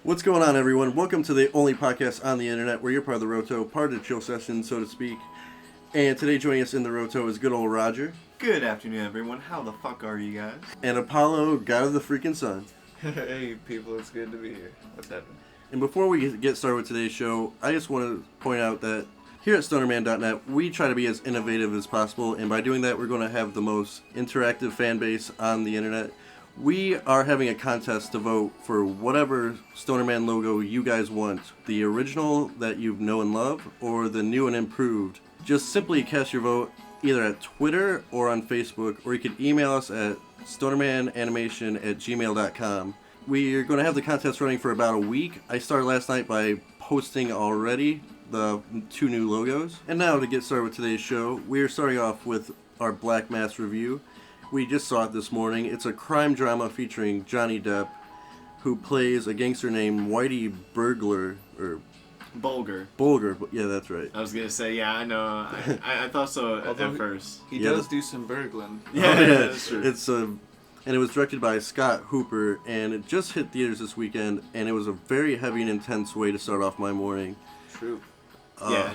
What's going on, everyone? Welcome to the only podcast on the internet where you're part of the Roto, part of the chill session, so to speak. And today joining us in the Roto is good old Roger. Good afternoon, everyone. How the fuck are you guys? And Apollo, God of the freaking sun. Hey, people, it's good to be here. What's happening? And before we get started with today's show, I just want to point out that here at stonerman.net, we try to be as innovative as possible, and by doing that, we're going to have the most interactive fan base on the internet. We are having a contest to vote for whatever Stonerman logo you guys want. The original that you know and love, or the new and improved. Just simply cast your vote either at Twitter or on Facebook, or you can email us at stonermananimation@gmail.com. We are going to have the contest running for about a week. I started last night by posting already the two new logos. And now to get started with today's show, we are starting off with our Black Mass review. We just saw it this morning. It's a crime drama featuring Johnny Depp, who plays a gangster named Whitey Bulger. Bulger, yeah, that's right. I was gonna say, yeah, I know. I thought so at first. He does do some burgling. Yeah, that's true. And it was directed by Scott Hooper, and it just hit theaters this weekend, and it was a very heavy and intense way to start off my morning. True. Yeah.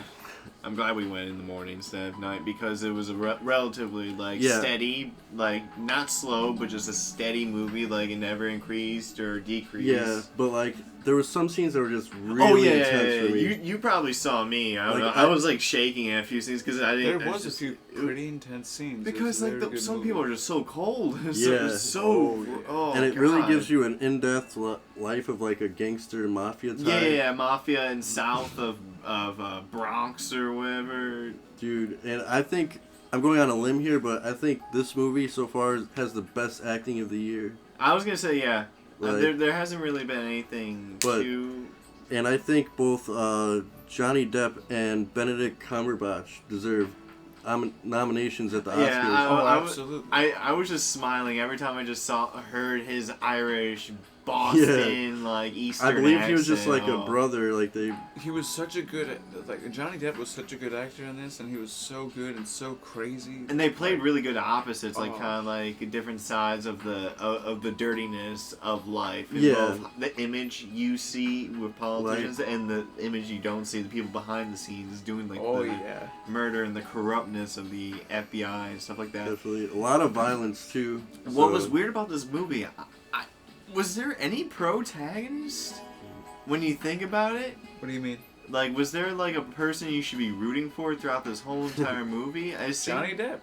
I'm glad we went in the morning instead of night because it was a relatively steady, not slow, but just a steady movie. Like it never increased or decreased. Yeah, but there was some scenes that were just really intense for me. You probably saw me. I was shaking at a few scenes because I didn't. There was a few pretty intense scenes because some people are just so cold. And it really gives you an in-depth life of a gangster mafia type. Yeah, mafia in south of Bronx or whatever. Dude, and I think I'm going on a limb here, but I think this movie so far has the best acting of the year. I was gonna say yeah. There hasn't really been anything too. And I think both Johnny Depp and Benedict Cumberbatch deserve nominations at the Oscars. Yeah, absolutely. I was just smiling every time I just heard his Irish Boston Eastern I believe accent. He was just a brother. He was such a good Johnny Depp was such a good actor in this, and he was so good and so crazy. And they played really good opposites, kind of different sides of the dirtiness of life. And both the image you see with politicians and the image you don't see, the people behind the scenes doing murder and the corruptness of the FBI and stuff like that. Definitely. A lot of violence too. What was weird about this movie, was there any protagonist when you think about it? What do you mean? Was there a person you should be rooting for throughout this whole entire movie? Johnny Depp.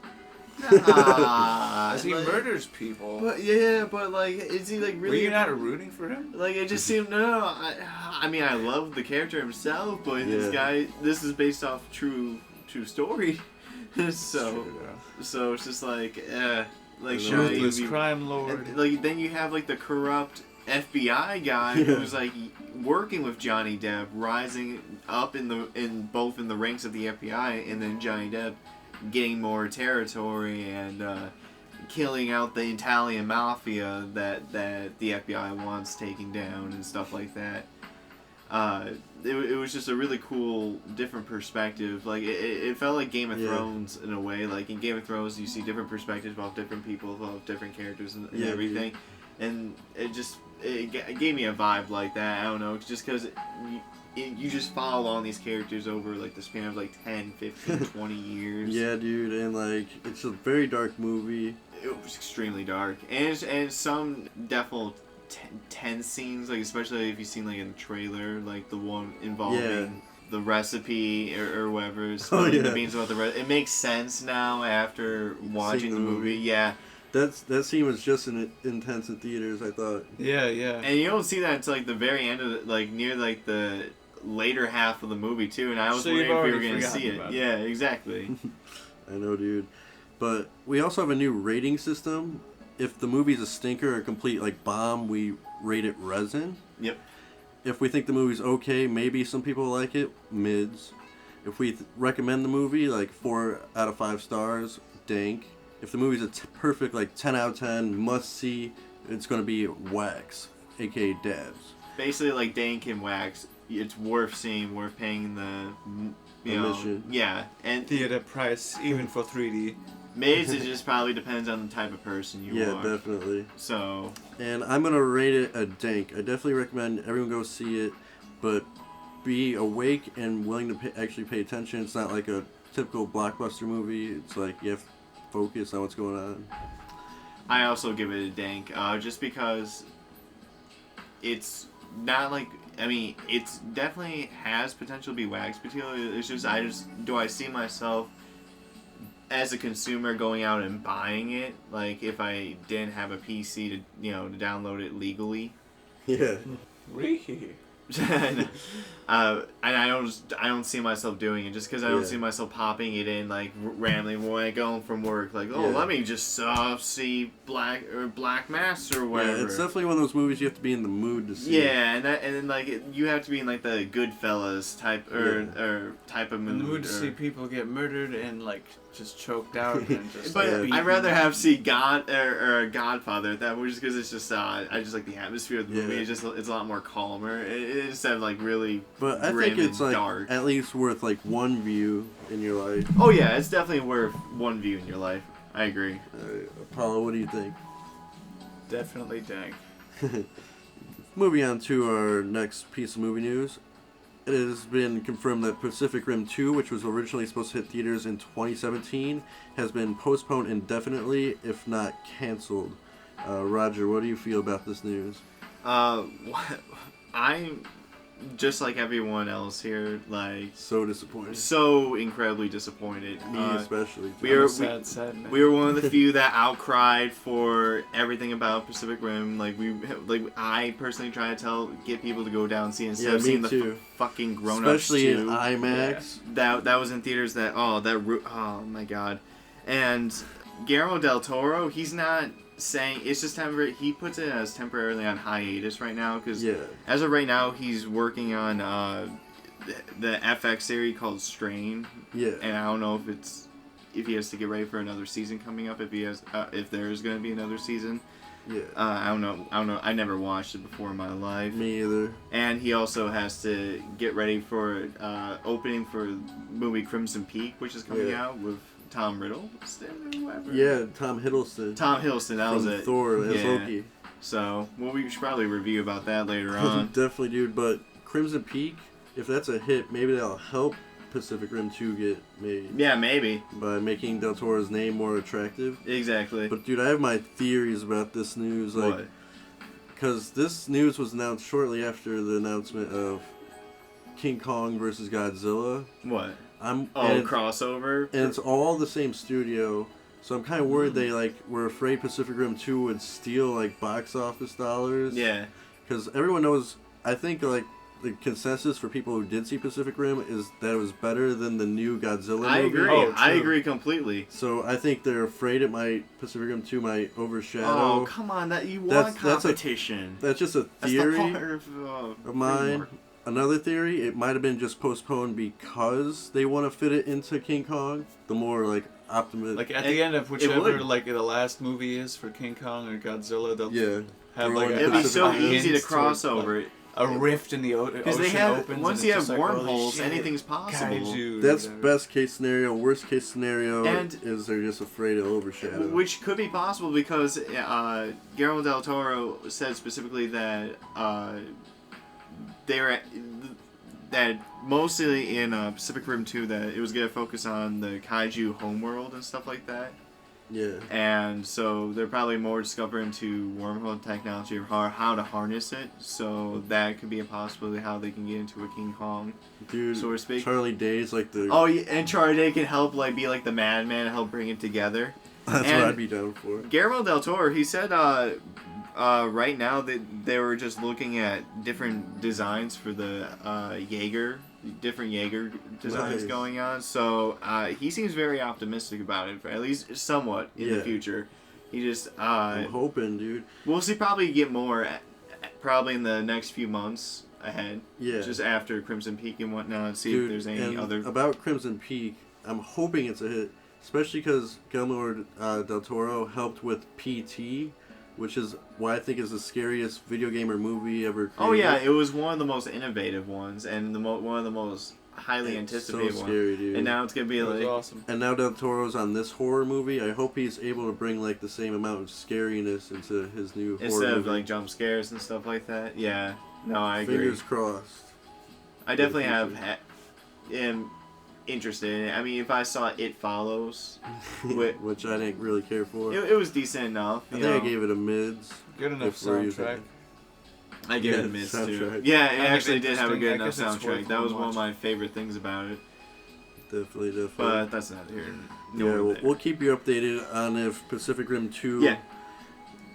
As he murders people. But is he really? Were you not rooting for him? It just seemed I mean, I love the character himself, but this is based off true story. So it's just ruthless crime lord. And, then you have the corrupt FBI guy who's working with Johnny Depp, rising up in both the ranks of the FBI, and then Johnny Depp getting more territory and killing out the Italian mafia that the FBI wants taking down and stuff like that. It was just a really cool, different perspective. It felt like Game of Thrones in a way. In Game of Thrones, you see different perspectives about different people, about different characters and everything. And it gave me a vibe like that. I don't know, just because you just follow along these characters over the span of 10, 15, 20 years. Yeah, dude, and it's a very dark movie. It was extremely dark, and some definitely tense scenes, especially if you've seen in the trailer, the one involving the recipe or whatever, the beans about the it makes sense now after watching the movie. Yeah, that scene was just intense in theaters, I thought. Yeah. And you don't see that until the very end of it, near the later half of the movie too. And I was wondering if we were going to see it. Yeah, exactly. I know, dude. But we also have a new rating system. If the movie's a stinker or a complete bomb, we rate it resin. Yep. If we think the movie's okay, maybe some people like it, mids. If we recommend the movie, 4 out of 5 stars, dank. If the movie's a perfect 10 out of 10 must see, it's going to be wax, aka dabs. Basically dank and wax. It's worth seeing, worth paying the admission. Yeah, and theater price even for 3D. Mids, it just probably depends on the type of person you are. Yeah, definitely. So. And I'm gonna rate it a dank. I definitely recommend everyone go see it, but be awake and willing to actually pay attention. It's not like a typical blockbuster movie. It's like you have to focus on what's going on. I also give it a dank, just because it's not like, I mean, it's definitely has potential to be wax material. It's just, do I see myself as a consumer going out and buying it? Like, if I didn't have a PC to, to download it legally. Yeah. And I don't see myself doing it just because I don't see myself popping it in like randomly when I go home from work. Like, let me just see Black Mass or whatever. Yeah, it's definitely one of those movies you have to be in the mood to see. Yeah, and then like you have to be in like the Goodfellas type or type of mood. In the mood to see people get murdered and like just choked out and just. But I'd rather see Godfather that way, just because it's just I just like the atmosphere of the movie. It's a lot more calmer. It just have like really. But I think it's like dark. At least worth like one view in your life. Oh yeah, it's definitely worth one view in your life. I agree. Apollo, what do you think? Definitely dank. Moving on to our next piece of movie news. It has been confirmed that Pacific Rim 2, which was originally supposed to hit theaters in 2017, has been postponed indefinitely, if not canceled. Roger, what do you feel about this news? I'm just like everyone else here, like so disappointed. So incredibly disappointed. Me especially. We were sad. We were one of the few that outcried for everything about Pacific Rim. I personally try to get people to go down and see it instead of seeing the fucking grown-ups especially in IMAX. Yeah. That was in theaters. Oh my god. And Guillermo del Toro, he's not saying it's just temporary. He puts it as temporarily on hiatus right now because as of right now he's working on the FX series called Strain. Yeah. And I don't know if he has to get ready for another season coming up. If there is going to be another season. Yeah. I don't know. I never watched it before in my life. Me either. And he also has to get ready for opening for movie Crimson Peak, which is coming out with Tom Hiddleston or whatever. Yeah, Tom Hiddleston. That was it. Thor as Loki. So, we should probably review about that later on. Definitely, dude. But Crimson Peak, if that's a hit, maybe that'll help Pacific Rim 2 get made. Yeah, maybe. By making Del Toro's name more attractive. Exactly. But, dude, I have my theories about this news. What? Because this news was announced shortly after the announcement of King Kong versus Godzilla. What? Crossover? And it's all the same studio, so I'm kind of worried they were afraid Pacific Rim 2 would steal box office dollars. Yeah. Because everyone knows, I think the consensus for people who did see Pacific Rim is that it was better than the new Godzilla movie. I agree. I agree completely. So I think they're afraid Pacific Rim 2 might overshadow. Oh, come on, you want competition. That's just a theory that's the part of mine. Another theory, it might have been just postponed because they want to fit it into King Kong. The more optimistic. At the end of whichever the last movie is for King Kong or Godzilla, they'll have it'd be so easy to cross over it. A rift in the ocean opens. Once you have wormholes, anything's possible. Kaiju, that's best case scenario. Worst case scenario is they're just afraid of overshadow. Which could be possible because Guillermo del Toro said specifically that that mostly in Pacific Rim 2 that it was going to focus on the kaiju homeworld and stuff like that. Yeah. And so they're probably more discovering into wormhole technology or how to harness it. So that could be a possibility how they can get into a King Kong, dude, so to speak. Charlie Day's the... Oh, yeah, and Charlie Day can help be the madman and help bring it together. That's what I'd be down for. Guillermo del Toro, he said right now they were just looking at different designs for the different Jaeger designs going on. So he seems very optimistic about it, for at least somewhat in the future. He just I'm hoping, dude. We'll see. Probably get more, probably in the next few months ahead. Yeah. Just after Crimson Peak and whatnot. See if there's any other. About Crimson Peak, I'm hoping it's a hit, especially because Guillermo del Toro helped with PT. which is what I think is the scariest video game or movie ever created. Oh yeah, it was one of the most innovative ones and one of the most highly anticipated so scary, ones. dude. And now it's gonna be like awesome. And now Del Toro's on this horror movie. I hope he's able to bring like the same amount of scariness into his new horror instead of movie. like jump scares and stuff like that. Yeah, no, I agree. Fingers crossed. I definitely am interested in it. I mean, if I saw It Follows, which I didn't really care for. it was decent enough. I think I gave it a mids. Good enough soundtrack. I gave it a mids too. Yeah, it actually did have a good enough soundtrack. That was one of my favorite things about it. Definitely. But that's not here. Yeah, we'll keep you updated on if Pacific Rim 2. Yeah.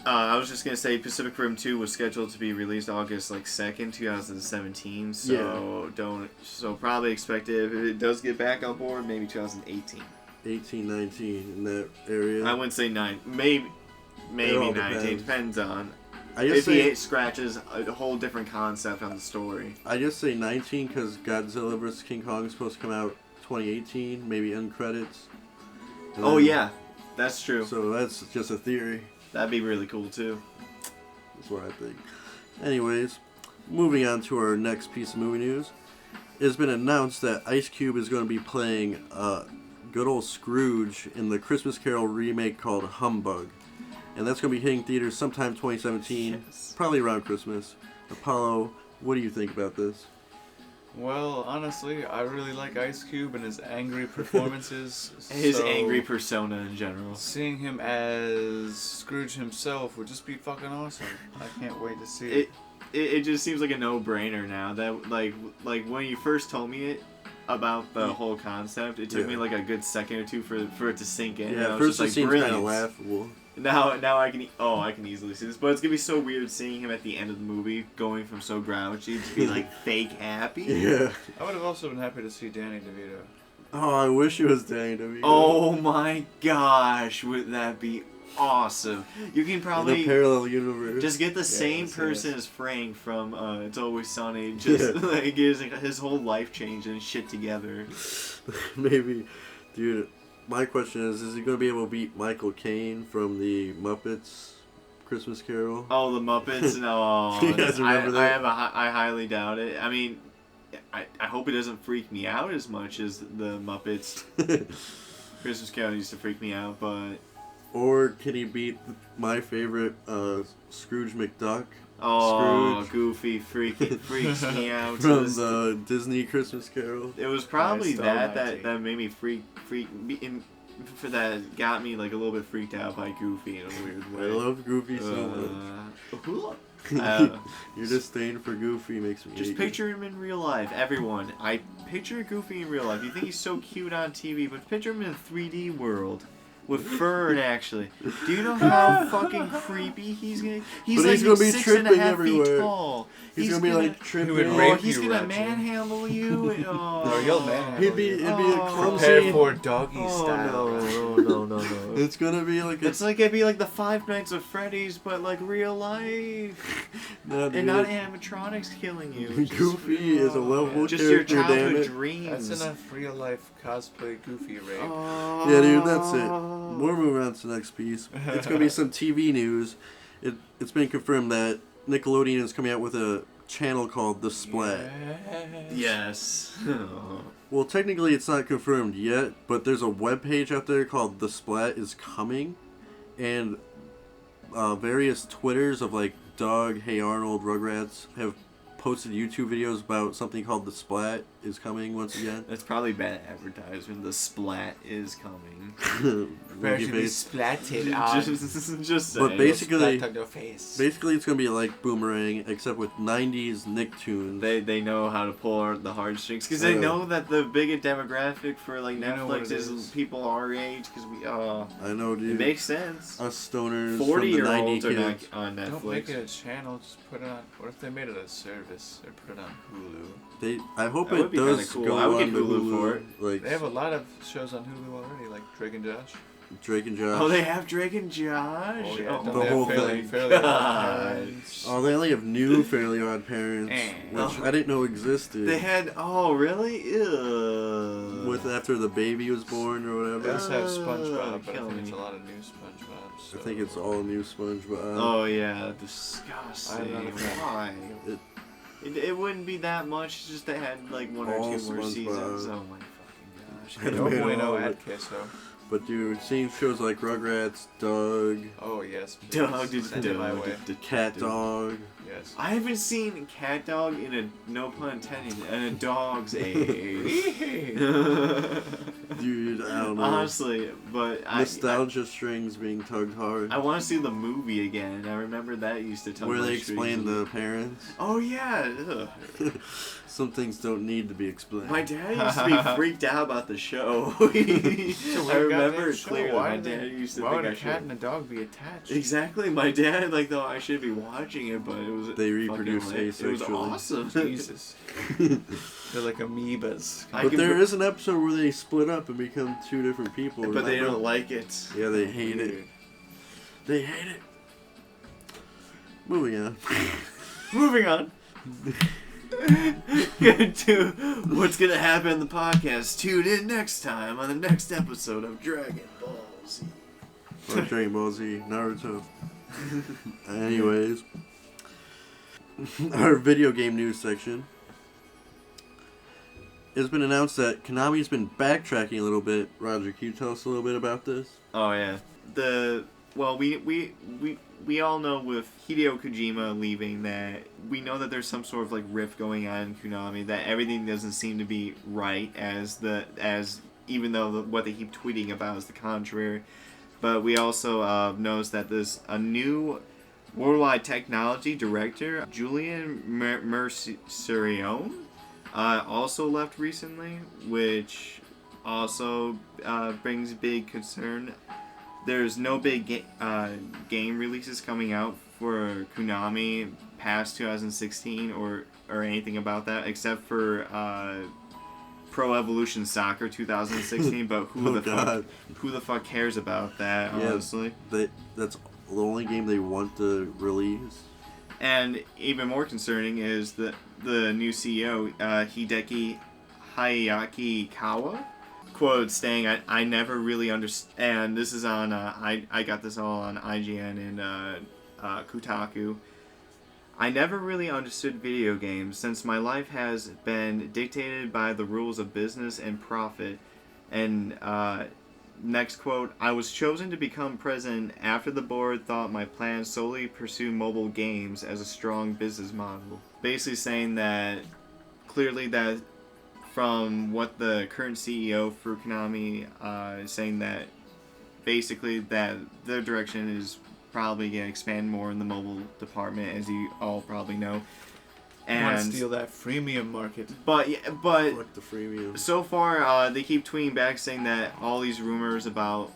I was just gonna say Pacific Rim 2 was scheduled to be released August 2nd, 2017. So probably expect it if it does get back on board, maybe 2018. 18, 19 in that area. I wouldn't say 9, maybe 19. Depends on if he scratches a whole different concept on the story. I just say 19 because Godzilla vs. King Kong is supposed to come out 2018, maybe end credits. Oh yeah, that's true. So that's just a theory. That'd be really cool too. That's what I think. Anyways, moving on to our next piece of movie news. It's been announced that Ice Cube is going to be playing good old Scrooge in the Christmas Carol remake called Humbug. And that's going to be hitting theaters sometime 2017, probably around Christmas. Apollo, what do you think about this? Well, honestly, I really like Ice Cube and his angry performances. His angry persona in general. Seeing him as Scrooge himself would just be fucking awesome. I can't wait to see it. It just seems like a no-brainer now. That like when you first told me it about the whole concept, it took me like a good second or two for it to sink in. Yeah, at first just it like seems kind of laughable. Now I can easily see this, but it's gonna be so weird seeing him at the end of the movie going from so grouchy to be like fake happy. Yeah. I would have also been happy to see Danny DeVito. Oh, I wish it was Danny DeVito. Oh my gosh, would that be awesome? You can probably in a parallel universe. Just get the same person as Frank from It's Always Sunny. Just like his whole life changed and shit together. Maybe, dude. My question is he going to be able to beat Michael Caine from the Muppets Christmas Carol? Oh, the Muppets? No. You guys remember that? I highly doubt it. I mean, I hope it doesn't freak me out as much as the Muppets Christmas Carol used to freak me out, but... Or can he beat my favorite Scrooge McDuck? Oh, Scrooge. Goofy freaks me out. From the Disney Christmas Carol. It was probably that made me that got me like a little bit freaked out by Goofy in a weird way. I love Goofy so much. Your disdain for Goofy makes me just picture him in real life. Everyone, I picture Goofy in real life. You think he's so cute on TV, but picture him in a 3D world. With fur, actually. Do you know how fucking creepy he's gonna? He's gonna be 6.5 feet tall. He's gonna be like tripping. He's gonna manhandle you. And, no, he'll manhandle It'd be a clumsy. Prepare for doggy style. No. It's gonna be like it'd be like the Five Nights at Freddy's, but like real life. And not animatronics killing you. Goofy is a lovable just character. Your childhood dreams. That's enough real life cosplay Goofy rape. Yeah, dude, that's it. We're moving on to the next piece. It's going to be some TV news. It's been confirmed that Nickelodeon is coming out with a channel called The Splat. Yes. Well, technically it's not confirmed yet, but there's a webpage out there called The Splat is Coming, and various Twitters of like Doug, Hey Arnold, Rugrats have posted YouTube videos about something called The Splat is Coming once again. That's probably bad advertisement. The Splat is coming. Prepare to be splatted on. Just but basically face. Basically it's going to be like Boomerang, except with 90s Nicktoons. They know how to pull the heartstrings, because they know that the biggest demographic for like Netflix is people our age, because we I know, dude. It makes sense. Us stoners 40-year-olds from the 90s are kids. not on Netflix. Don't make it a channel, just put it on. What if they made it a service or put it on Hulu? I hope that it does cool. go I would on get Hulu for it. Like, they have a lot of shows on Hulu already, like Drake and Josh. Drake and Josh. Oh, they have Drake and Josh? Oh, yeah. The whole thing. Fairly Odd Parents. Oh, they only have new Fairly Odd Parents, which I didn't know existed. They had... Oh, really? Ew. With after the baby was born or They whatever. also have SpongeBob, but I kill think it's me. a lot of new SpongeBob. So. I think it's all new SpongeBob. Oh, yeah. Disgusting. I'm not a fan. Why? It wouldn't be that much, it's just they had like one or All two more SpongeBob. seasons. Oh my fucking gosh. I No made bueno all of ad it. queso. But dude, seeing shows like Rugrats, Doug, Oh, yes. please. Dog, Send it my way. Cat Dog. Yes. I haven't seen Cat Dog in a, no pun intended, in a dog's age. Dude, I don't know. Honestly, but Nostalgia strings being tugged hard. I want to see the movie again. I remember that used to tell Where my they strings. explain the parents. Oh yeah. Ugh. Some things don't need to be explained. My dad used to be freaked out about the show. I remember it clearly. My dad used to why think would I a cat should. and a dog be attached? Exactly, my dad like thought I should be watching it, but it was They reproduce fucking lit. It was asexually. awesome. Jesus. They're like amoebas. I But can there br- is an episode where they split up and become two different people. But they remember? don't like it. Yeah, they hate it. They hate it. Moving on. Moving on. To what's gonna happen in the podcast. Tune in next time on the next episode of Dragon Ball Z. Or Dragon Ball Z, Naruto. Anyways. Our video game news section. It's been announced that Konami's been backtracking a little bit. Roger, can you tell us a little bit about this? Oh yeah. We all know with Hideo Kojima leaving that we know that there's some sort of like rift going on in Konami, that everything doesn't seem to be right as even though what they keep tweeting about is the contrary. But we also noticed that there's a new worldwide technology director, Julian Mercerione, also left recently, which also brings big concern. There's no big game releases coming out for Konami past 2016 or anything about that, except for Pro Evolution Soccer 2016. But who the fuck cares about that? Yeah, Honestly, that's the only game they want to release. and even more concerning is the new CEO Hideki Hayaki Kawa. Quote saying, I never really understand. This is on, I got this all on IGN and Kotaku. I never really understood video games since my life has been dictated by the rules of business and profit. And next quote, I was chosen to become president after the board thought my plan solely pursue mobile games as a strong business model. Basically saying that clearly that from what the current CEO for Konami is saying, that basically that their direction is probably going to expand more in the mobile department, as you all probably know. I want to And steal that freemium market. but Fuck the freemium. so far they keep tweeting back saying that all these rumors about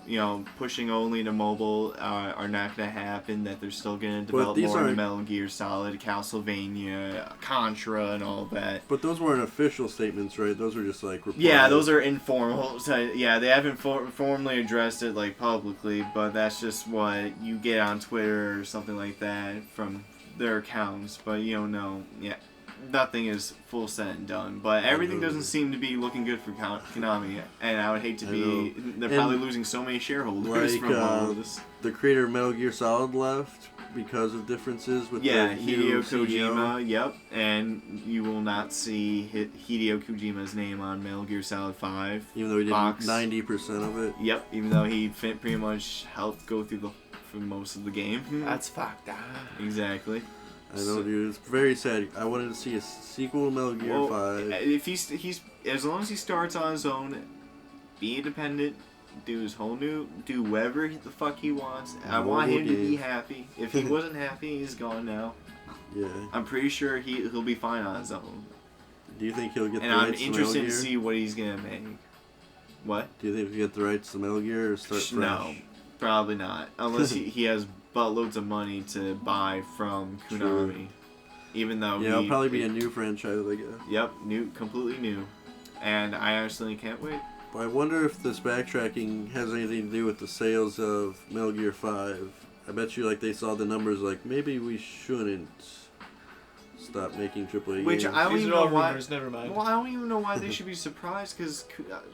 pushing only to mobile are not going to happen, that they're still going to develop these more into aren't- Metal Gear Solid, Castlevania, Contra, and all that. But those weren't official statements, right? Those were just like replies. Yeah, those are informal. So, yeah, they haven't formally addressed it like publicly, but that's just what you get on Twitter or something like that from their accounts. But you don't know. Yeah, nothing is full said and done. But everything doesn't seem to be looking good for Konami, and I would hate to be. They're probably losing so many shareholders Like, from all of this. the creator of Metal Gear Solid left because of differences with Yeah, the new Hideo Kojima. Yep, and you will not see Hideo Kojima's name on Metal Gear Solid 5. Even though he did Box. 90% of it. Yep, even though he pretty much helped go through for most of the game. That's fucked up. Exactly. I know, dude. It's very sad. I wanted to see a sequel to Metal Gear 5. If he's as long as he starts on his own, be independent, do whatever the fuck he wants. I want him to be happy. If he wasn't happy, he's gone now. Yeah. I'm pretty sure he'll be fine on his own. Do you think he'll get And the I'm rights to Metal interested Gear? to see what he's gonna make. What? Do you think he'll get the rights to Metal Gear or start fresh? No, probably not. Unless he has buttloads of money to buy from Konami. True. Even though Yeah, it'll probably be a new franchise, I guess. Yep, completely new. And I actually can't wait I wonder if this backtracking has anything to do with the sales of Metal Gear 5. I bet you, like, they saw the numbers, like, maybe we shouldn't stop making AAA Which games. I don't These even are all know why. rumors, never mind. Well, I don't even know why they should be surprised because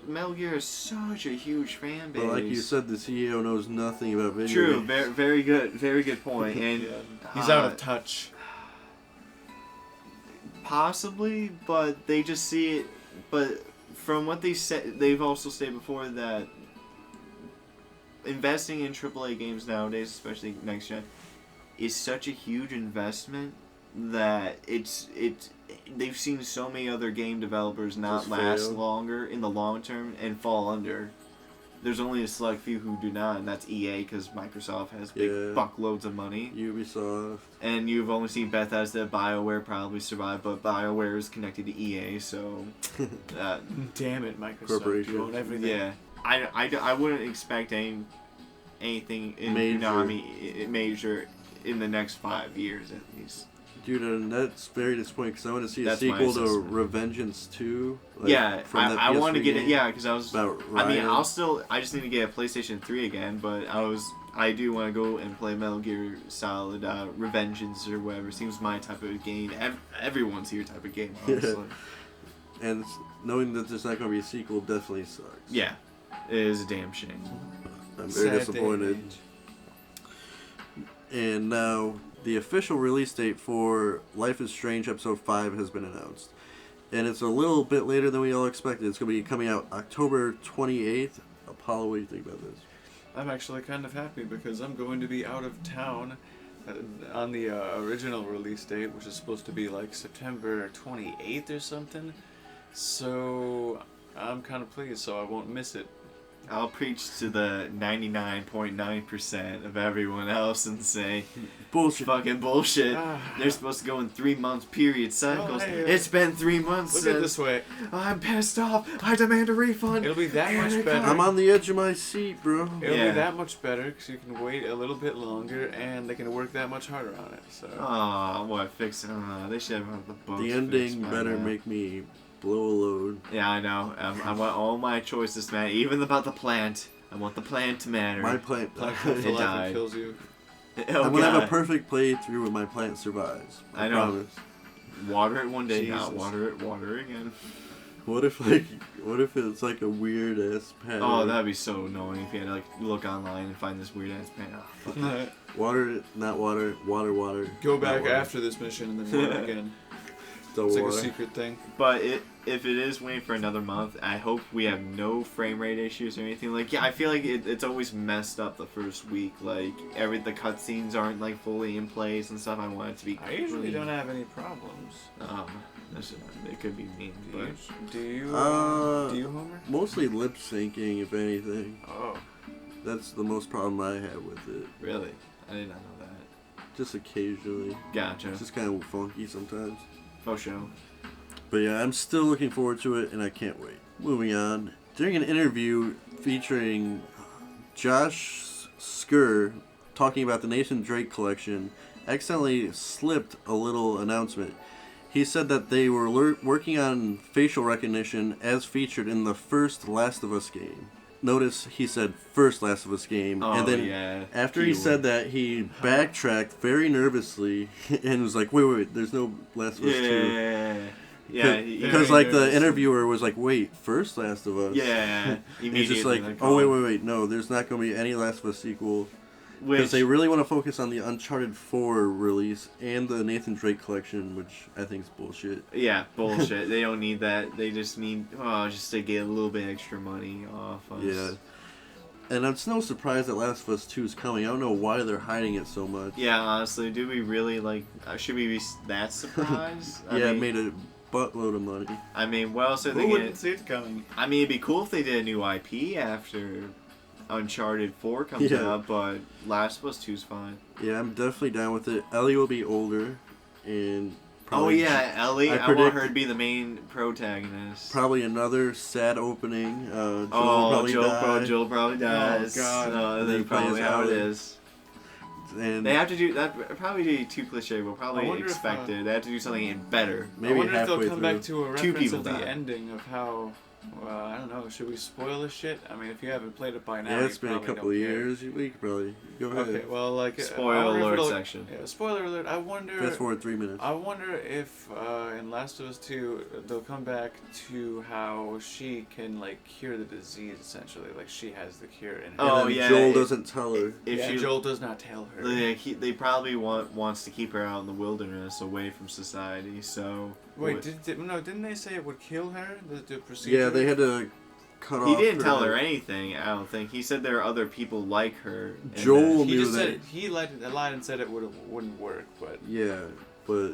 Metal Gear is such a huge fan base. But like you said, the CEO knows nothing about video True, games. very good, very good point. And He's out of touch. Possibly, but they just see it. But from what they said, they've also stated before that investing in AAA games nowadays, especially next gen, is such a huge investment that they've seen so many other game developers not Just last fail. longer in the long term and fall under. There's only a select few who do not, and that's EA because Microsoft has big Yeah. buckloads of money. Ubisoft. And you've only seen Bethesda, BioWare probably survive, but BioWare is connected to EA, so Damn it, Microsoft. Corporation. You own everything. yeah. I wouldn't expect anything in Major. Konami major in the next 5 years at least. Dude, and that's very disappointing because I want to see a That's my sequel to assessment. Revengeance 2. Like, Yeah, from that I wanted to PS3 get it. game Yeah, because I was. About I mean, Ryan. I just need to get a PlayStation 3 again, but I do want to go and play Metal Gear Solid Revengeance or whatever. Seems my type of game. Everyone's your type of game, honestly. And knowing that there's not going to be a sequel definitely sucks. Yeah, it is a damn shame. I'm very Sad disappointed. day and age. And now the official release date for Life is Strange Episode 5 has been announced. And it's a little bit later than we all expected. It's going to be coming out October 28th. Apollo, what do you think about this? I'm actually kind of happy because I'm going to be out of town on the original release date, which is supposed to be like September 28th or something. So I'm kind of pleased, so I won't miss it. I'll preach to the 99.9% of everyone else and say, Bullshit. fucking bullshit. Ah. They're supposed to go in 3 month period cycles. hey, It's been 3 months Look at it since. this way. I'm pissed off. I demand a refund. It'll be that much And it better. I'm on the edge of my seat, bro. It'll Yeah. be that much better because you can wait a little bit longer and they can work that much harder on it. So Aw, what? Fix it. They should have the books. The fixed ending by better now. make me blow a load. Yeah, I know. I want all my choices to matter. Even about the plant. I want the plant to matter. My plant. Black It Hole died. kills you. Oh, I'm gonna have a God. perfect playthrough where my plant survives. I know. Promise. Water it one day, Jesus. not water it again. What if it's like a weird ass pattern? Oh, that'd be so annoying if you had to like look online and find this weird ass pan. Oh, fuck. Water it, not water, water. Go not back water. after this mission and then water again. Still It's like a water. secret thing. But if it is waiting for another month, I hope we have no frame rate issues or anything. Like, yeah, I feel like it's always messed up the first week. Like, the cutscenes aren't like fully in place and stuff. I want it to be. I usually clean. don't have any problems. It could be me, but Do you, Homer? Mostly lip syncing, if anything. Oh. That's the most problem I have with it. really, I did not know that. Just occasionally. Gotcha. It's just kind of funky sometimes. For sure. But yeah, I'm still looking forward to it, and I can't wait. Moving on. During an interview featuring Josh Skur talking about the Nathan Drake collection, accidentally slipped a little announcement. He said that they were working on facial recognition as featured in the first Last of Us game. Notice he said first Last of Us game, Oh, and then yeah. after he said that, he backtracked very nervously and was like, wait, there's no Last of Us 2. Yeah. Because like the interviewer was like, wait, first Last of Us? Yeah. He's just like, oh wait, no, there's not going to be any Last of Us sequel. Because they really want to focus on the Uncharted 4 release and the Nathan Drake collection, which I think is bullshit. Yeah, bullshit. They don't need that. They just need just to get a little bit extra money off us. Yeah. And it's no surprise that Last of Us 2 is coming. I don't know why they're hiding it so much. Yeah, honestly, do we really like? Should we be that surprised? It made a buttload of money. I mean, what else are they Who gonna? wouldn't see it coming? I mean, it'd be cool if they did a new IP after Uncharted 4 comes Yeah. out, but Last of Us 2's fine. Yeah, I'm definitely down with it. Ellie will be older, and probably Ellie. I want predict- her to be the main protagonist. probably another sad opening. Joel will probably die. Jill probably dies. God. That's They probably play as how it Ellie. is. And They have to do that. Probably be too cliche, but I probably wonder expected. They have to do something better. maybe I wonder if halfway they'll come through. back to a Two reference people of the die. ending of how Well, I don't know. Should we spoil this shit? I mean, if you haven't played it by now, Yeah, it's you been a probably couple don't of care. years. We could probably go ahead. Okay, well, like I Spoiler wonder if alert it'll- section. Yeah, spoiler alert. I wonder. Fast forward 3 minutes. I wonder if in Last of Us 2 they'll come back to how she can like cure the disease essentially, like she has the cure in her. Oh, and then yeah, Joel it- doesn't tell her. If yeah, she, Joel does not tell her. they probably wants to keep her out in the wilderness, away from society. So Wait, didn't they say it would kill her? The procedure. Yeah, they had to cut he off. didn't tell her anything. I don't think he said there are other people like her. and Joel He knew just that. said he lied and said it wouldn't work, but Yeah, but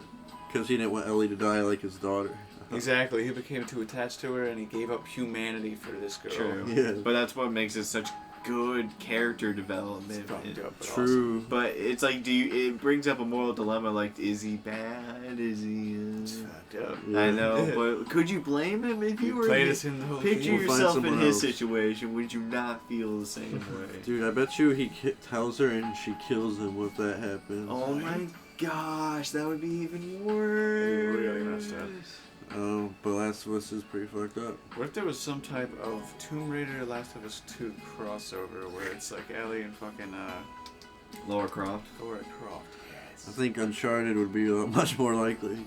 because he didn't want Ellie to die like his daughter. exactly, he became too attached to her and he gave up humanity for this girl. True. Yeah. But that's what makes it such good character development. It's fucked up, but True. But it's like, it brings up a moral dilemma, like, is he bad? Is he... It's fucked up. Yeah. I know, but could you blame him if you were... Played us in the whole Picture We'll find yourself in someone his else. situation, would you not feel the same way? Dude, I bet you he tells her and she kills him if that happens. Oh my gosh, that would be even worse. Really messed up. Oh, but Last of Us is pretty fucked up. What if there was some type of Tomb Raider Last of Us 2 crossover where it's like Ellie and fucking Lara Croft. Lara Croft? I think Uncharted would be much more likely.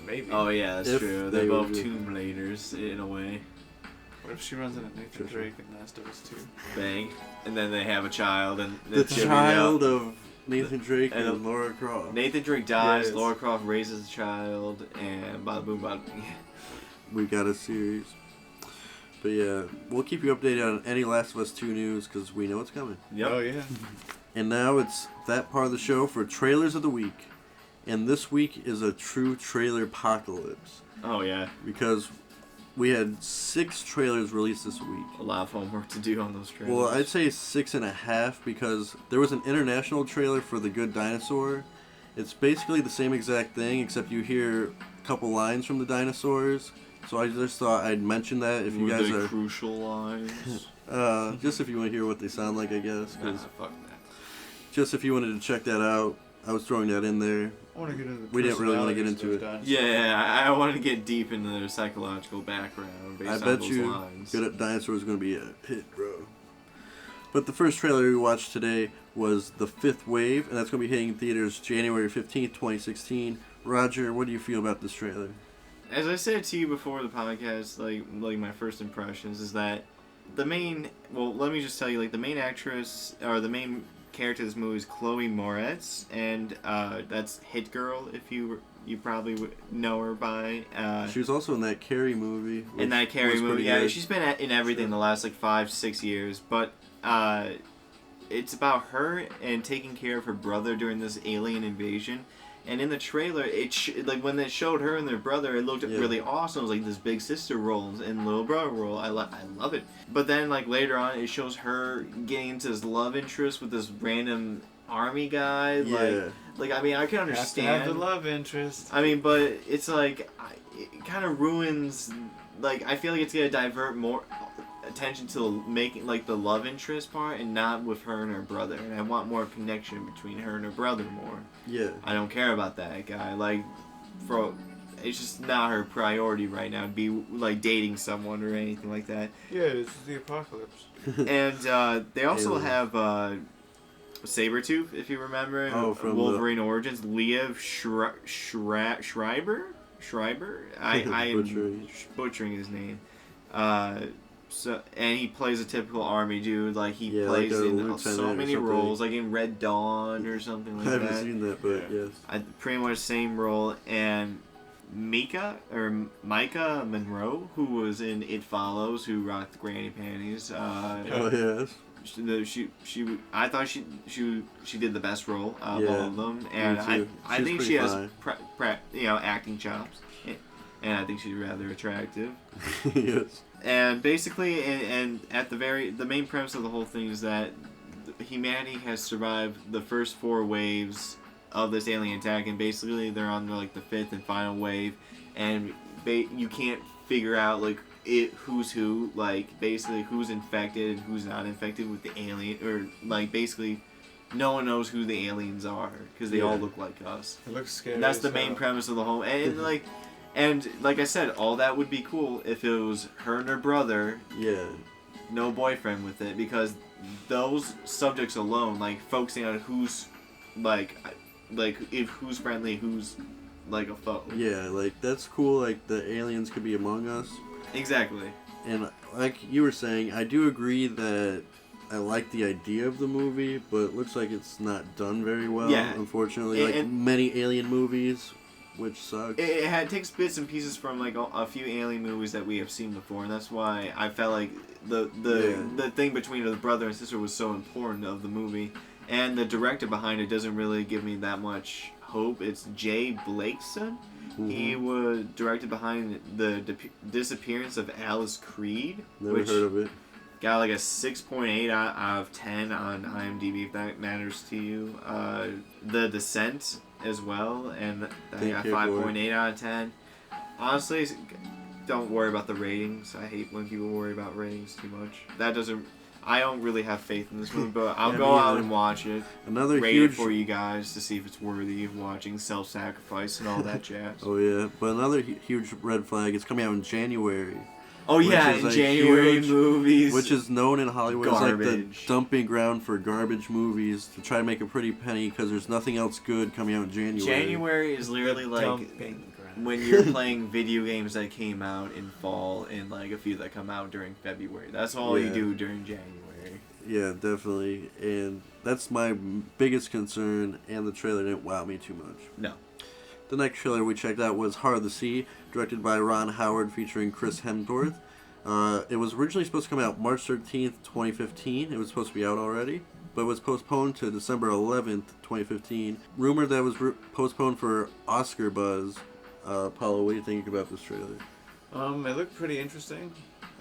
Maybe. Oh yeah, that's If true. they They're both would- Tomb Raiders in a way. What if she runs into Nathan Sure. Drake in Last of Us 2? Bang. And then they have a child, and The it's gonna be child out. of Nathan Drake and and Laura Croft. Nathan Drake dies, Yes. Lara Croft raises the child, and bada boom, bada bing. We got a series. But yeah, we'll keep you updated on any Last of Us 2 news because we know it's coming. Yep. Oh yeah. And now it's that part of the show for trailers of the week. And this week is a true trailer apocalypse Oh yeah, because we had 6 trailers released this week. a lot of homework to do on those trailers. Well, I'd say 6.5 because there was an international trailer for The Good Dinosaur. It's basically the same exact thing except you hear a couple lines from the dinosaurs. So I just thought I'd mention that if you Were guys they are... crucial lines. just if you want to hear what they sound like, I guess. 'cause Fuck that. just if you wanted to check that out, I was throwing that in there. I want to get into the We didn't really wanna get personalities into of those Yeah, I wanted to get deep into their psychological background based I on bet those you lines. Good Dinosaur is going to be a hit, bro. But the first trailer we watched today was The Fifth Wave, and that's going to be hitting in theaters January 15th, 2016. Roger, what do you feel about this trailer? As I said to you before the podcast, like my first impressions is that the main, well, let me just tell you, like the main actress or the main character of this movie is Chloe Moretz, and that's Hit Girl, if you probably would know her by. She was also in that Carrie movie. In that which Carrie was movie, pretty yeah, good. she's been in everything the last like 5-6 years, but it's about her and taking care of her brother during this alien invasion. And in the trailer, like when they showed her and their brother, it looked really awesome. It was like this big sister role and little brother role. I love it. But then like later on, it shows her getting into this love interest with this random army guy. Yeah. Like I mean, I can understand. Have to have the love interest. I mean, but it's like it kind of ruins. Like I feel like it's gonna divert more attention to making like the love interest part and not with her and her brother. And I want more connection between her and her brother more. Yeah. I don't care about that guy. Like, it's just not her priority right now to be like dating someone or anything like that. Yeah, this is the apocalypse. And they also Alien. have Sabretooth, if you remember, Oh, from Wolverine Origins. Liev Schreiber. I am butchering his name. So and he plays a typical army dude. Like he Yeah, plays like a in lieutenant so or many something. roles, like in Red Dawn or something like I haven't that. seen that, but Yeah. yes. Pretty much same role. And Micah Monroe, who was in It Follows, who rocked the granny panties. Oh, yes. I thought she did the best role of Yeah, all of them, and me I too. She's think pretty she has fine. acting chops, and I think she's rather attractive. Yes. And basically, and at the main premise of the whole thing is that humanity has survived the first 4 waves of this alien attack, and basically they're on like the 5th and final wave, and you can't figure out like who's who, like basically who's infected and who's not infected with the alien, or like basically no one knows who the aliens are because they all look like us. It looks scary. And that's the as main hell. premise of the whole, and like And like I said, all that would be cool if it was her and her brother, Yeah. no boyfriend with it, because those subjects alone, like focusing on who's like if who's friendly, who's like a foe. Yeah, like that's cool. Like the aliens could be among us. Exactly. And like you were saying, I do agree that I like the idea of the movie, but it looks like it's not done very well. Yeah. Unfortunately, like many alien movies, which sucks. It takes bits and pieces from like a few alien movies that we have seen before, and that's why I felt like the thing between the brother and sister was so important of the movie, and the director behind it doesn't really give me that much hope. It's Jay Blakeson. Mm-hmm. He was directed behind the disappearance of Alice Creed. Never which heard of it. Got like a 6.8 out of 10 on IMDb, if that matters to you. The Descent as well, and I got 5.8 out of 10. Honestly, don't worry about the ratings. I hate when people worry about ratings too much. I don't really have faith in this movie, but I'll go out and watch it. Another rate huge it for you guys to see if it's worthy of watching, self-sacrifice and all that jazz. Oh yeah, but another huge red flag. It's coming out in January. Oh yeah, in January movies. Which is known in Hollywood as like the Garbage. dumping ground for garbage movies to try to make a pretty penny because there's nothing else good coming out in January. January is literally like Dumping ground. when you're playing video games that came out in fall and like a few that come out during February. That's all you Yeah. do during January. Yeah, definitely. And that's my biggest concern, and the trailer didn't wow me too much. No. The next trailer we checked out was Heart of the Sea, directed by Ron Howard, featuring Chris Hemsworth. It was originally supposed to come out March 13th, 2015. It was supposed to be out already, but was postponed to December 11th, 2015. Rumored that it was postponed for Oscar buzz. Paulo, what do you think about this trailer? It looked pretty interesting.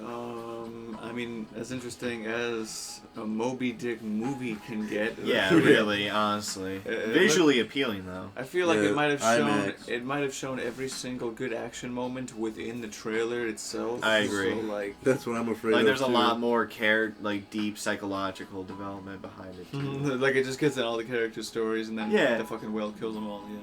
I mean, as interesting as a Moby Dick movie can get. Yeah, really, honestly. Visually appealing though. I feel like Yeah, it might IMAX. have shown every single good action moment within the trailer itself. I agree. So, like, That's what I'm afraid Like of, there's a too. lot more deep psychological development behind it too. like it just gets in all the character stories and then Yeah. the fucking whale kills them all. Yeah.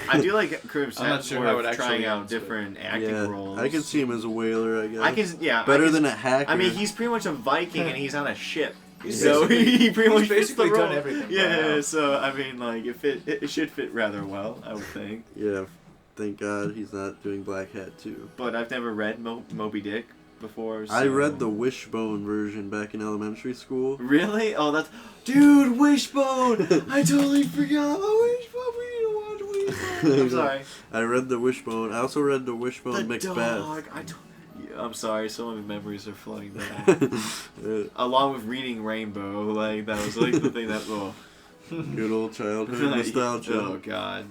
I do like Chris I'm not sure how it Hemsworth actually trying out ends, but- different acting Yeah, roles. I can see him as a whaler, I guess. I can, yeah. Better I can, than a hacker. I mean, he's pretty much a Viking and he's on a ship. He's So he pretty much fits the basically role. done everything. Yeah, so I mean, like it should fit rather well, I would think. Yeah, thank God he's not doing Black Hat too. But I've never read Moby Dick before. So. I read the Wishbone version back in elementary school. Really? Oh, that's dude, Wishbone. I totally forgot about Wishbone. We need to watch Wishbone. I'm sorry. I read the Wishbone. I also read the Wishbone The Macbeth. dog. I'm sorry. Some of my memories are flooding back. Along with reading Rainbow, like that was like the thing that. Oh. Good old childhood nostalgia. Oh God.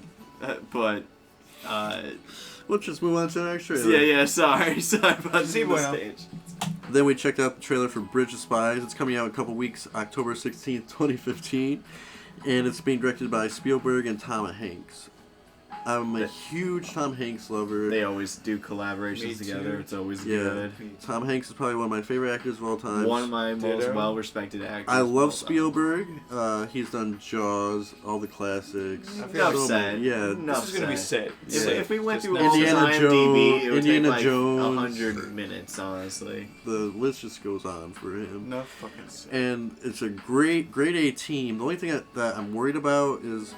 But. Let's just move on to the next trailer. Yeah. Sorry about Sí, the bueno. stage. Then we checked out the trailer for Bridge of Spies. It's coming out in a couple weeks, October 16th, 2015. And it's being directed by Spielberg and Tom Hanks. I'm a huge Tom Hanks lover. They always do collaborations Me together. too. It's always Yeah. good. Tom Hanks is probably one of my favorite actors of all time. One of my most Ditto. well-respected actors. I of all love time. Spielberg. He's done Jaws, all the classics. I feel Enough like said. Yeah. Enough This is gonna be said. set. If we went Just through not- all his Indiana IMDb, Jones- it would Indiana take like Jones. 100 minutes, honestly. The list just goes on for him. No fucking set. And it's a great A team. The only thing that I'm worried about is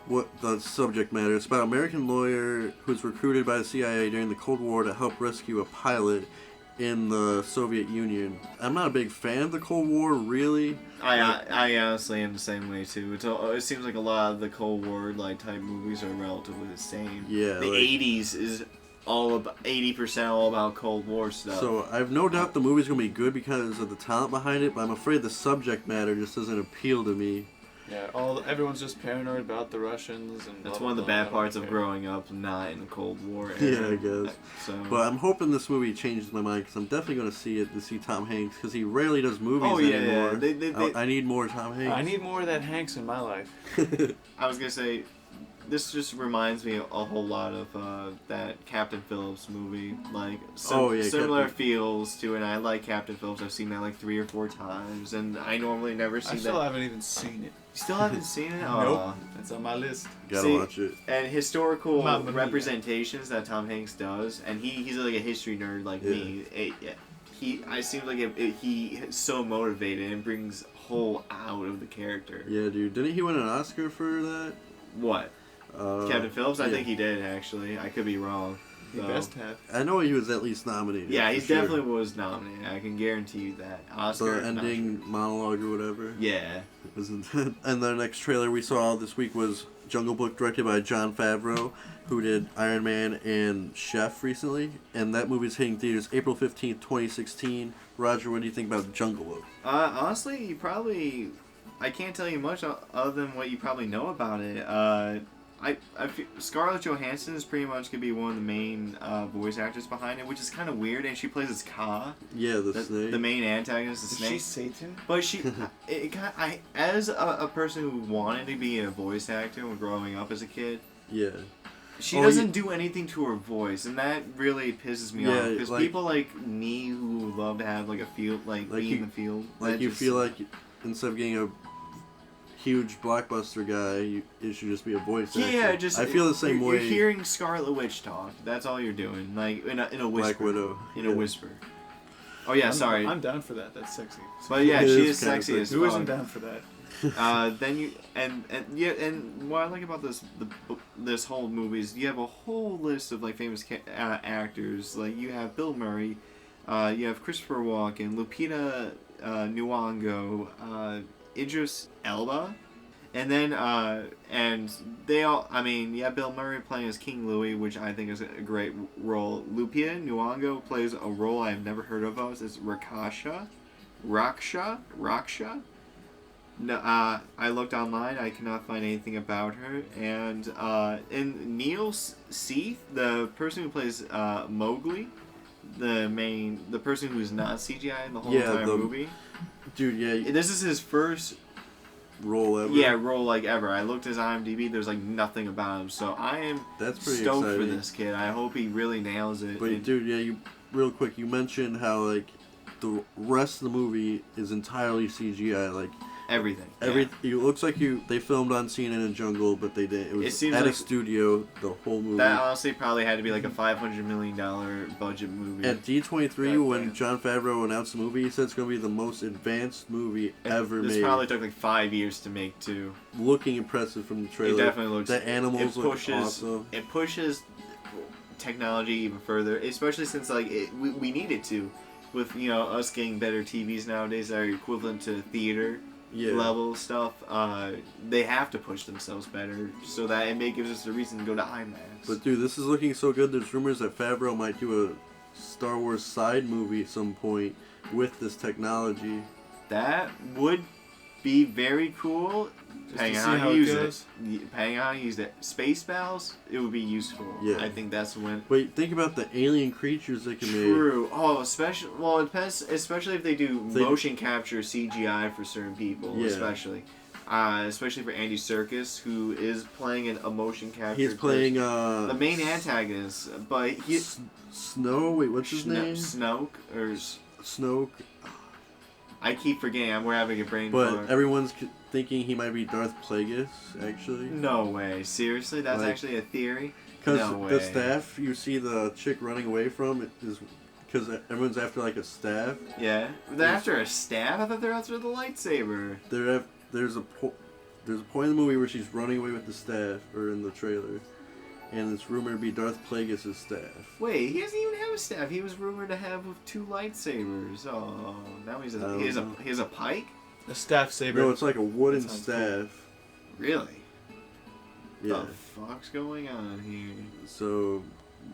what the subject matter. It's about an American lawyer who's recruited by the CIA during the Cold War to help rescue a pilot in the Soviet Union. I'm not a big fan of the Cold War, really. I honestly am the same way too. It seems like a lot of the Cold War type movies are relatively the same. Yeah, the like- 80s is all about 80% all about Cold War stuff. So I have no doubt the movie's gonna be good because of the talent behind it, but I'm afraid the subject matter just doesn't appeal to me. Yeah, everyone's just paranoid about the Russians and. That's blah, one of the blah, blah. bad I parts don't of care. growing up not in the Cold War era. Yeah, I guess. So. But I'm hoping this movie changes my mind because I'm definitely going to see it to see Tom Hanks because he rarely does movies Oh, yeah, anymore. yeah. I need more Tom Hanks. I need more of that Hanks in my life. I was gonna say, this just reminds me a whole lot of that Captain Phillips movie. Like similar feels to it. I like Captain Phillips. I've seen that like 3 or 4 times, and I normally never see that. I still haven't even seen it. You still haven't seen it? Nope. It's on my list. Gotta watch it. And historical representations that Tom Hanks does, and he's like a history nerd like me. I seem like he is so motivated and brings whole out of the character. Yeah, dude. Didn't he win an Oscar for that? What? Captain Phillips? I think he did, actually. I could be wrong. He best have. I know he was at least nominated. Yeah, he definitely was nominated. I can guarantee you that. Oscar. The ending monologue or whatever. Yeah. And the next trailer we saw this week was Jungle Book, directed by Jon Favreau, who did Iron Man and Chef recently. And that movie's hitting theaters April 15th, 2016. Roger, what do you think about Jungle Book? Honestly, I can't tell you much other than what you probably know about it. I feel Scarlett Johansson is pretty much gonna be one of the main voice actors behind it, which is kind of weird, and she plays as Ka. Yeah, the snake. The main antagonist, the Is snake. she Satan? But she, as a person who wanted to be a voice actor when growing up as a kid, yeah, she doesn't do anything to her voice, and that really pisses me off. Because people like me who love to have like a field, like be in the field, like you feel like instead of getting a huge blockbuster guy, it should just be a voice actor. Yeah, just I feel the same way. You're hearing Scarlet Witch talk. That's all you're doing, like in a whisper. Black Widow. In a whisper. Oh yeah, sorry. I'm down for that. That's sexy. But yeah, she is sexy as fuck. Who isn't down for that? Then you and what I like about this whole movie is you have a whole list of like famous actors. Like you have Bill Murray, you have Christopher Walken, Lupita Nyong'o, Idris Elba, and then and they all. I mean, yeah, Bill Murray playing as King Louis, which I think is a great role. Lupita Nyong'o plays a role I've never heard of. It's Raksha. No, I looked online. I cannot find anything about her. And Neil Seath, the person who plays Mowgli, the person who's not CGI in the whole entire movie. Dude, yeah. This is his first role ever. Yeah, role like ever. I looked at his IMDb. There's like nothing about him. So I am stoked exciting for this kid. I hope he really nails it. But dude, yeah, real quick, you mentioned how like the rest of the movie is entirely CGI. Like everything. It looks like they filmed on scene in a jungle, but they didn't. It was at a studio. The whole movie. That honestly probably had to be like a $500 million budget movie. At D23, when Jon Favreau announced the movie, he said it's going to be the most advanced movie ever made. This probably took like 5 years to make too. Looking impressive from the trailer. It definitely looks. The animals look awesome. It pushes technology even further, especially since like we need it to, with us getting better TVs nowadays that are equivalent to theater. Level stuff, they have to push themselves better so that it gives us a reason to go to IMAX. But dude, this is looking so good. There's rumors that Favreau might do a Star Wars side movie at some point with this technology. That would be very cool. Depending on how you use it. Depending on how you use it. Space Battles, it would be useful. Yeah. I think that's when. Wait, think about the alien creatures they can make. True. Oh, it depends. Especially if they do motion capture CGI for certain people. Yeah. Especially for Andy Serkis, who is playing a motion capture. He's playing the main antagonist, but Snow. Wait, what's his name? Snoke or Snoke. I keep forgetting. We're having a brain fart. But everyone's thinking he might be Darth Plagueis, actually. No way. Seriously? That's actually a theory? Because the staff you see the chick running away from is because everyone's after like a staff. Yeah. They're after a staff? I thought they're after the lightsaber. There's a point in the movie where she's running away with the staff, or in the trailer. And it's rumored to be Darth Plagueis' staff. Wait, he doesn't even have a staff. He was rumored to have 2 lightsabers. Oh, now he has a pike? A staff saber. No, it's like a wooden staff. Cool. Really? Yeah. What the fuck's going on here? So,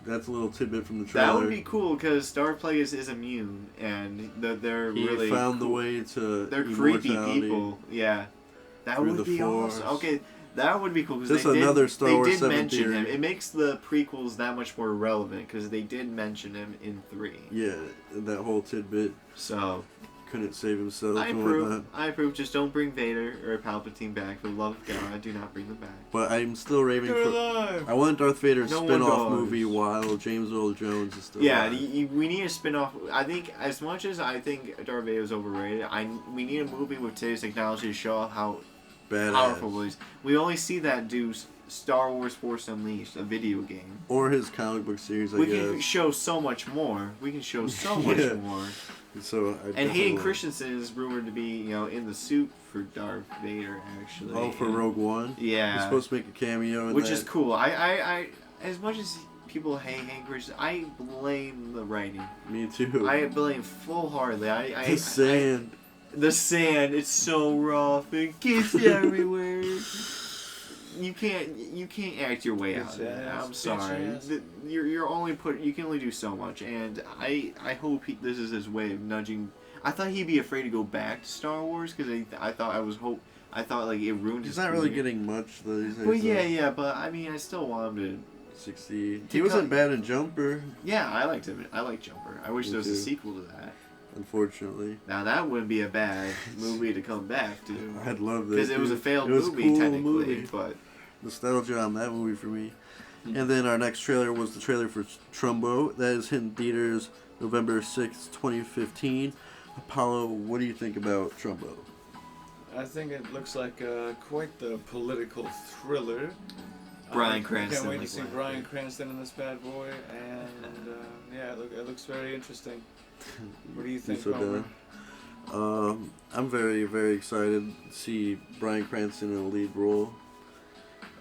that's a little tidbit from the trailer. That would be cool, because Darth Plagueis is immune, and they're really... He found the way to They're creepy people. Yeah. That would be awesome. Okay. That would be cool because they did mention him. It makes the prequels that much more relevant because they did mention him in 3. Yeah, that whole tidbit. So, couldn't save himself. I and approve. whatnot. I approve. Just don't bring Vader or Palpatine back. For the love of God, do not bring them back. But I'm still raving They're for. alive. I want Darth Vader's No one spin-off does. movie while James Earl Jones is still Yeah, alive. we need a spin-off. I think as much as I think Darth Vader is overrated, we need a movie with today's technology to show off how Badass. powerful it is. We only see that do Star Wars Force Unleashed, a video game. Or his comic book series, I We guess. can show so much more. We can show so much Yeah. more. So I And definitely Hayden will. Christensen is rumored to be, in the suit for Darth Vader, actually. Oh, for Rogue One? Yeah. He's supposed to make a cameo in Which that. is cool. I as much as people hate Hayden Christensen, I blame the writing. Me too. I blame full-heartedly. the sand. The sand, it's so rough. It gets everywhere. You can't act your way out of that. I'm sorry. You can only do so much, and I hope this is his way of nudging. I thought he'd be afraid to go back to Star Wars because I thought like it ruined his. He's not really career. getting much these days. Well, yeah, but I mean, I still want him to. Succeed. He wasn't bad in Jumper, Yeah, I liked him. I like Jumper. I wish Me there was a too. sequel to that. unfortunately. Now that wouldn't be a bad movie to come back to. I'd love this. Because it was a failed It was a movie, cool technically, movie. but Nostalgia on that movie for me. And then our next trailer was the trailer for Trumbo. That is hitting theaters November 6th, 2015. Apollo, what do you think about Trumbo? I think it looks like quite the political thriller. Bryan I Cranston can't wait to like see that. Bryan Cranston in this bad boy, and yeah, it looks very interesting. What do you think, So Homer? I'm very, very excited to see Bryan Cranston in a lead role.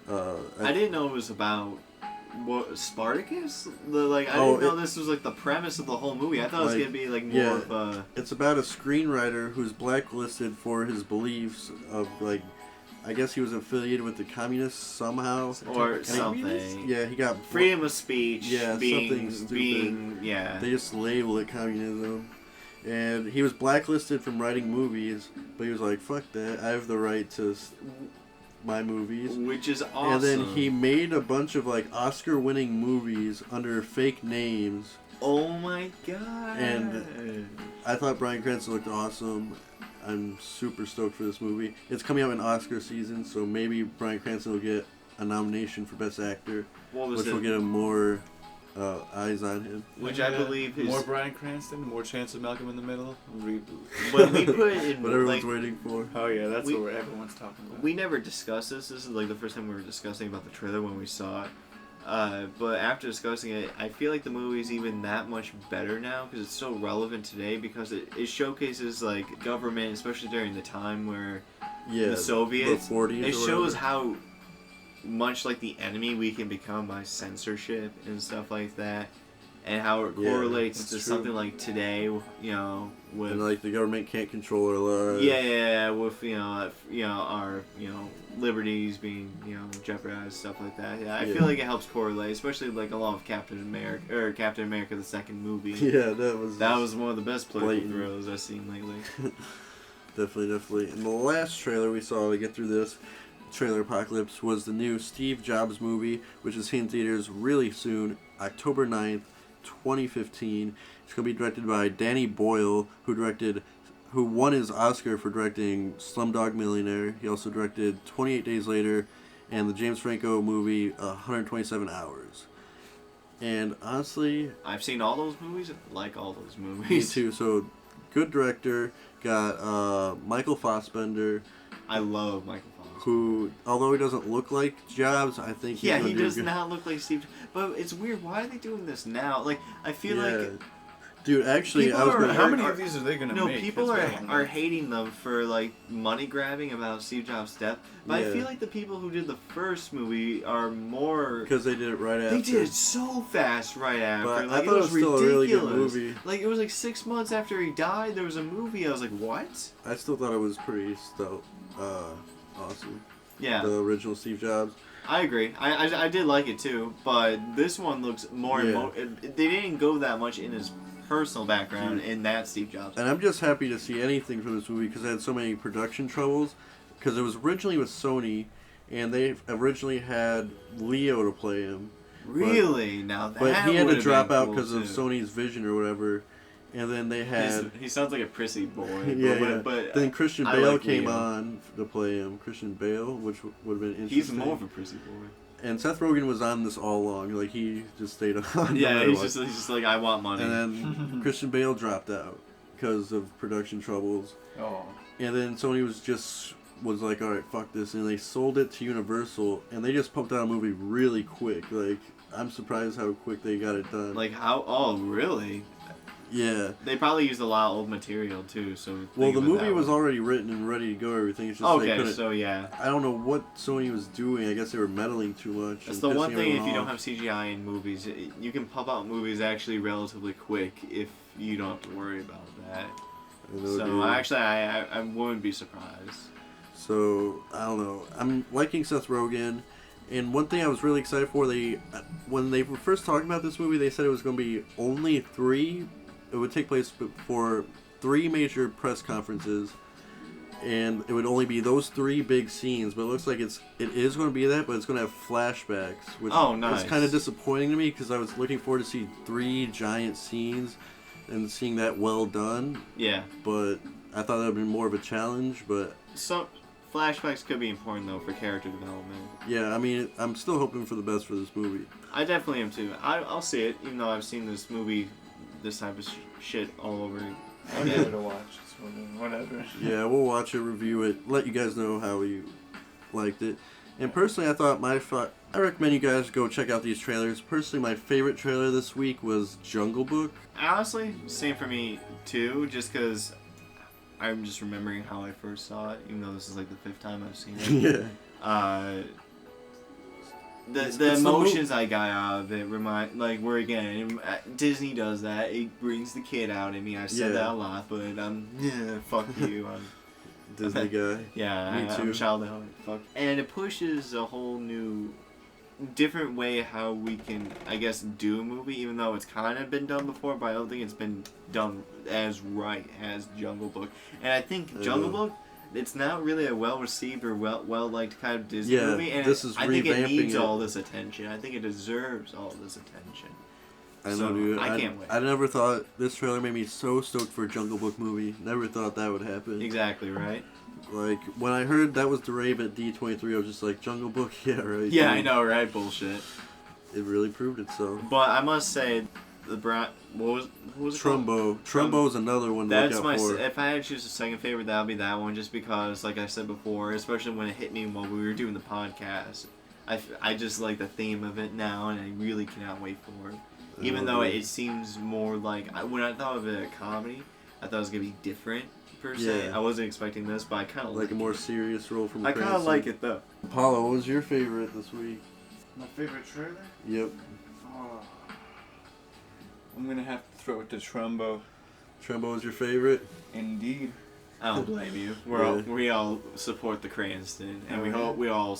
I didn't know it was about what Spartacus. I didn't know this was like the premise of the whole movie. I thought it was gonna be like more of a. It's about a screenwriter who's blacklisted for his beliefs of like, I guess he was affiliated with the communists somehow. Or something. Yeah, he got Freedom of speech. Yeah, something stupid. Yeah. They just label it communism. And he was blacklisted from writing movies, but he was like, fuck that, I have the right to my movies. Which is awesome. And then he made a bunch of like Oscar-winning movies under fake names. Oh my god. And I thought Bryan Cranston looked awesome. I'm super stoked for this movie. It's coming out in Oscar season, so maybe Bryan Cranston will get a nomination for Best Actor, which will get him more eyes on him. Which I believe is more Bryan Cranston, more chance of Malcolm in the Middle reboot. when we put it in What everyone's like, waiting for. Oh yeah, that's We- what everyone's talking about. we never discussed this. This is like the first time we were discussing about the trailer when we saw it. But after discussing it, I feel like the movie's even that much better now because it's so relevant today because it showcases like government, especially during the time where Yeah, the Soviets. the 40s It or shows whatever. how much like the enemy we can become by censorship and stuff like that, and how it Yeah, correlates that's to true. something like today, with And like the government can't control our lives. yeah, with our liberties being jeopardized, stuff like that. Yeah, I Yeah. feel like it helps correlate, especially like along with Captain America the second movie. Yeah, that was one of the best political blatant. thrills I've seen lately. Definitely. And the last trailer we saw to get through this, Trailerpocalypse, was the new Steve Jobs movie, which is hitting theaters really soon, October 9th, 2015. It's going to be directed by Danny Boyle, who won his Oscar for directing Slumdog Millionaire. He also directed 28 Days Later and the James Franco movie 127 Hours. And honestly, I've seen all those movies. Like all those me movies. too. So, good director. Got Michael Fassbender, I love Michael Fox. who, although he doesn't look like Jobs, I think he's Yeah, gonna he do does good. not look like Steve. But it's weird. Why are they doing this now? Like, I feel like Dude, actually, People I was are- gonna How Are- many are- of these are they gonna no, make? people That's are what I wanna are know. hating them for like money grabbing about Steve Jobs' death. But Yeah. I feel like the people who did the first movie are more. because they did it right after. They did it so fast right after. But I like thought it was still ridiculous. a really good movie. Like it was like 6 months after he died. There was a movie. I was like, what? I still thought it was pretty awesome. Yeah, The original Steve Jobs. I agree. I did like it too. But this one looks more. Yeah. They didn't go that much in his personal background in that Steve Jobs. And I'm just happy to see anything from this movie because it had so many production troubles. Because it was originally with Sony, and they originally had Leo to play him. Really? Now that But he had to would've drop been out cool, because of too. Sony's vision or whatever. And then they had... He sounds like a prissy boy. Yeah, but then Christian I Bale like came Leo. on to play him. Christian Bale, which would have been interesting. He's more of a prissy boy. And Seth Rogen was on this all along. Like, he just stayed on. Yeah, no he's what. just like, I want money. And then Christian Bale dropped out because of production troubles. Oh. And then Sony was like, all right, fuck this. And they sold it to Universal. And they just pumped out a movie really quick. Like, I'm surprised how quick they got it done. Like, how? Oh, really? Yeah. They probably used a lot of old material, too, so... Well, the movie was already written and ready to go, everything. It's just they Okay, couldn't... so yeah. I don't know what Sony was doing. I guess they were meddling too much. That's and the one pissing thing, if everyone you don't off. have CGI in movies, you can pump out movies actually relatively quick if you don't have to worry about that. I know, So, dude. actually, I wouldn't be surprised. So, I don't know. I'm liking Seth Rogen. And one thing I was really excited for, when they were first talking about this movie, they said it was going to be only 3... It would take place for 3 major press conferences, and it would only be those 3 big scenes. But it looks like it is going to be that, but it's going to have flashbacks, which nice. is kind of disappointing to me because I was looking forward to see 3 giant scenes and seeing that well done. Yeah. But I thought that would be more of a challenge. But So, flashbacks could be important, though, for character development. yeah, I mean, I'm still hoping for the best for this movie. I definitely am, too. I'll see it, even though I've seen this movie, this type of shit all over. I'll give it a watch. So whatever. Yeah, we'll watch it, review it, let you guys know how we liked it. And personally, I thought I recommend you guys go check out these trailers. Personally, my favorite trailer this week was Jungle Book. Honestly, same for me, too, just because I'm just remembering how I first saw it, even though this is like the 5th time I've seen it. Yeah. The emotions I got out of it where again, Disney does that. It brings the kid out in me. I said that a lot, but fuck you. I'm Disney guy. Yeah, Me too. I'm childhood. Fuck. And it pushes a whole new, different way how we can, I guess, do a movie, even though it's kind of been done before, but I don't think it's been done as right as Jungle Book. And I think Jungle Book, it's not really a well-received or well-liked kind of Disney movie, and this is I think it needs revamping all this attention. I think it deserves all this attention. I know, So, dude. I can't wait. I never thought this trailer made me so stoked for a Jungle Book movie. Never thought that would happen. Exactly, right? Like, when I heard that was the rave at D23, I was just like, Jungle Book? Yeah, right. Yeah, dude. I know, right? Bullshit. It really proved it, so. But I must say, what was it called? Trumbo. Trumbo's another one to That's look my. out for. If I had to choose a second favorite, that would be that one. Just because, like I said before, especially when it hit me while we were doing the podcast, I just like the theme of it now, and I really cannot wait for it. Even though it seems more like when I thought of it a comedy, I thought it was gonna be different per se. Yeah. I wasn't expecting this, but I kind of like a more serious role from I kind of like it though. Apollo, what was your favorite this week? My favorite trailer? Yep. Oh. I'm gonna have to throw it to Trumbo. Trumbo was your favorite? Indeed. I don't blame you. We all support the Cranston, and we all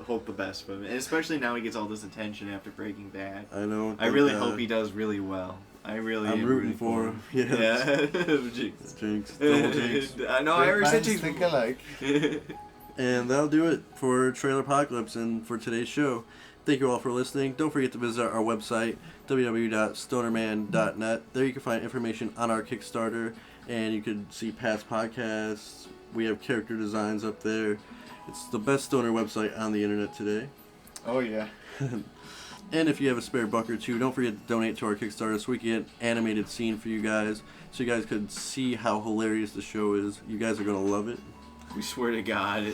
hope the best for him. And especially now he gets all this attention after Breaking Bad. I know. I really hope he does really well. I'm rooting for him. Yeah. Jinx. Jinx. Double jinx. I know. I already said jinx. Think alike. And that'll do it for Trailerpocalypse and for today's show. Thank you all for listening. Don't forget to visit our website, www.stonerman.net. There you can find information on our Kickstarter, and you can see past podcasts. We have character designs up there. It's the best stoner website on the internet today. Oh, yeah. And if you have a spare buck or two, don't forget to donate to our Kickstarter so we can get an animated scene for you guys, so you guys could see how hilarious the show is. You guys are going to love it. We swear to God,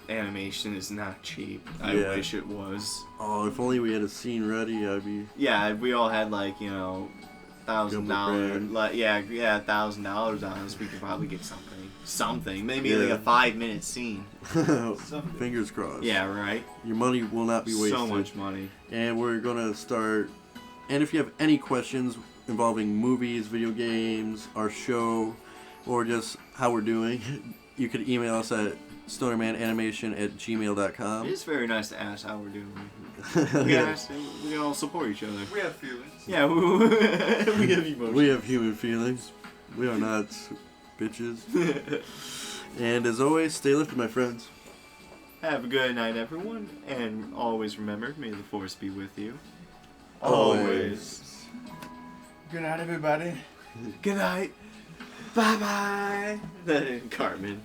animation is not cheap. I wish it was. Oh, if only we had a scene ready, I'd be... Yeah, if we all had $1,000, $1,000 on us, we could probably get something. Maybe like a 5-minute scene. Fingers crossed. Yeah, right. Your money will not be wasted. So much money. And we're gonna start. And if you have any questions involving movies, video games, our show, or just how we're doing, you could email us at stonermananimation@gmail.com. It is very nice to ask how we're doing. We can all support each other. We have feelings. Yeah, we have emotions. We have human feelings. We are not bitches. And as always, stay lifted, my friends. Have a good night, everyone, and always remember, may the force be with you. Always. Good night, everybody. Good night. Bye bye. Cartman.